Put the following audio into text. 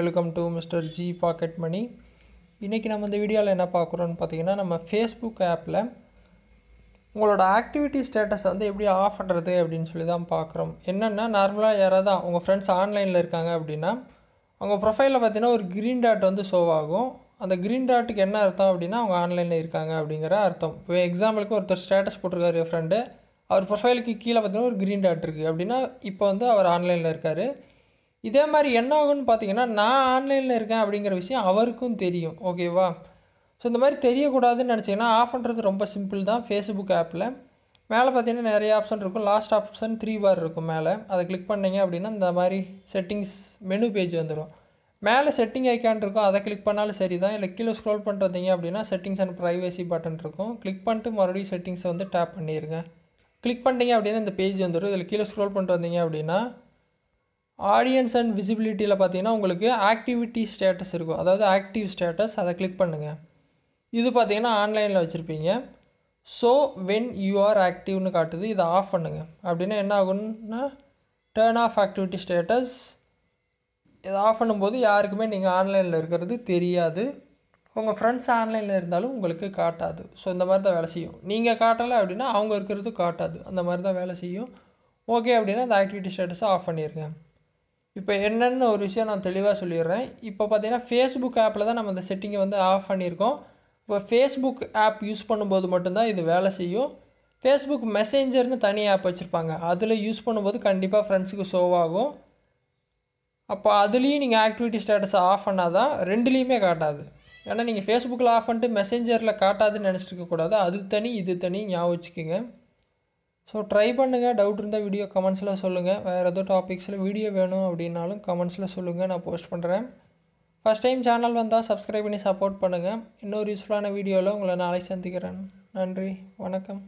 Welcome to mister G pocket money. இன்றைக்கி நம்ம இந்த வீடியோவில் என்ன பார்க்குறோன்னு பார்த்தீங்கன்னா, நம்ம ஃபேஸ்புக் ஆப்பில் உங்களோட ஆக்டிவிட்டி ஸ்டேட்டஸை வந்து எப்படி ஆஃப் பண்ணுறது அப்படின்னு சொல்லி தான் பார்க்குறோம். என்னென்னா, நார்மலாக யாராவது உங்கள் ஃப்ரெண்ட்ஸ் ஆன்லைனில் இருக்காங்க அப்படின்னா, அவங்க ப்ரொஃபைலில் பார்த்தீங்கன்னா ஒரு க்ரீன் டாட் வந்து ஷோ ஆகும். அந்த க்ரீன் டாட்டுக்கு என்ன அர்த்தம் அப்படின்னா, அவங்க ஆன்லைனில் இருக்காங்க அப்படிங்கிற அர்த்தம். இப்போ எக்ஸாம்பிளுக்கு ஒருத்தர் ஸ்டேட்டஸ் போட்டிருக்காரு என் ஃப்ரெண்டு, அவர் ப்ரொஃபைலுக்கு கீழே பார்த்தீங்கன்னா ஒரு க்ரீன் டாட் இருக்குது அப்படின்னா, இப்போ வந்து அவர் ஆன்லைனில் இருக்கார். இதே மாதிரி என்ன ஆகுன்னு பார்த்தீங்கன்னா, நான் ஆன்லைனில் இருக்கேன் அப்படிங்கிற விஷயம் அவருக்கும் தெரியும். ஓகேவா? ஸோ இந்த மாதிரி தெரியக்கூடாதுன்னு நினச்சிங்கன்னா ஆஃப் பண்ணுறது ரொம்ப சிம்பிள் தான். ஃபேஸ்புக் ஆப்பில் மேலே பார்த்தீங்கன்னா நிறைய ஆப்ஷன் இருக்கும். லாஸ்ட் ஆப்ஷன் 3 பார் இருக்கும் மேலே. அதை கிளிக் பண்ணிங்க அப்படின்னா இந்த மாதிரி செட்டிங்ஸ் மெனு பேஜ் வந்துடும். மேலே செட்டிங் ஐக்கான் இருக்கும், அதை கிளிக் பண்ணாலும் சரி தான். இல்லை கீழே ஸ்க்ரோல் பண்ணிட்டு வந்தீங்க அப்படின்னா செட்டிங்ஸ் அண்ட் ப்ரைவசி பட்டன் இருக்கும். கிளிக் பண்ணிட்டு மறுபடியும் செட்டிங்ஸை வந்து டேப் பண்ணிடுங்க. கிளிக் பண்ணிட்டீங்க அப்படின்னா இந்த பேஜ் வந்துடும். இதில் கீழே ஸ்க்ரோல் பண்ணிட்டு வந்தீங்க அப்படின்னா ஆடியன்ஸ் அண்ட் விசிபிலிட்டியில் பார்த்தீங்கன்னா உங்களுக்கு ஆக்டிவிட்டி ஸ்டேட்டஸ் இருக்கும், அதாவது ஆக்டிவ் ஸ்டேட்டஸ். அதை கிளிக் பண்ணுங்கள். இது பார்த்தீங்கன்னா ஆன்லைனில் வச்சுருப்பீங்க. ஸோ வென் யூ ஆர் ஆக்டிவ்னு காட்டுது. இதை ஆஃப் பண்ணுங்கள். அப்படின்னா என்ன ஆகுன்னா, டர்ன் ஆஃப் ஆக்டிவிட்டி ஸ்டேட்டஸ். இதை ஆஃப் பண்ணும்போது யாருக்குமே நீங்கள் ஆன்லைனில் இருக்கிறது தெரியாது. உங்கள் ஃப்ரெண்ட்ஸ் ஆன்லைனில் இருந்தாலும் உங்களுக்கு காட்டாது. ஸோ இந்த மாதிரி தான் வேலை செய்யும். நீங்கள் காட்டலை அப்படின்னா அவங்க இருக்கிறது காட்டாது. அந்த மாதிரி தான் வேலை செய்யும். ஓகே அப்படின்னா இந்த ஆக்டிவிட்டி ஸ்டேட்டஸை ஆஃப் பண்ணிடுங்க. இப்போ என்னென்னு ஒரு விஷயம் நான் தெளிவாக சொல்லிடுறேன். இப்போ பார்த்தீங்கன்னா ஃபேஸ்புக் ஆப்பில் தான் நம்ம இந்த செட்டிங்கை வந்து ஆஃப் பண்ணியிருக்கோம். இப்போ ஃபேஸ்புக் ஆப் யூஸ் பண்ணும்போது மட்டும்தான் இது வேலை செய்யும். ஃபேஸ்புக் மெசேஞ்சர்னு தனி ஆப் வச்சுருப்பாங்க, அதில் யூஸ் பண்ணும்போது கண்டிப்பாக ஃப்ரெண்ட்ஸுக்கு ஷோ ஆகும். அப்போ அதுலேயும் நீங்கள் ஆக்டிவிட்டி ஸ்டேட்டஸை ஆஃப் பண்ணால் தான் ரெண்டுலேயுமே காட்டாது. ஏன்னா நீங்கள் ஃபேஸ்புக்கில் ஆஃப் பண்ணிட்டு மெசேஞ்சரில் காட்டாதுன்னு நினச்சிட்டு இருக்கக்கூடாது. அது தனி இது தனி, ஞாபகம் வச்சுக்கோங்க. ஸோ ட்ரை பண்ணுங்கள். டவுட் இருந்தால் வீடியோ கமெண்ட்ஸில் சொல்லுங்கள். வேறு ஏதோ டாபிக்ஸில் வீடியோ வேணும் அப்படின்னாலும் கமெண்ட்ஸில் சொல்லுங்கள், நான் போஸ்ட் பண்ணுறேன். ஃபஸ்ட் டைம் சேனல் வந்தால் சப்ஸ்கிரைப் பண்ணி சப்போர்ட் பண்ணுங்கள். இன்னொரு யூஸ்ஃபுல்லான வீடியோவில் உங்களை நாளைக்கு சந்திக்கிறேன். நன்றி, வணக்கம்.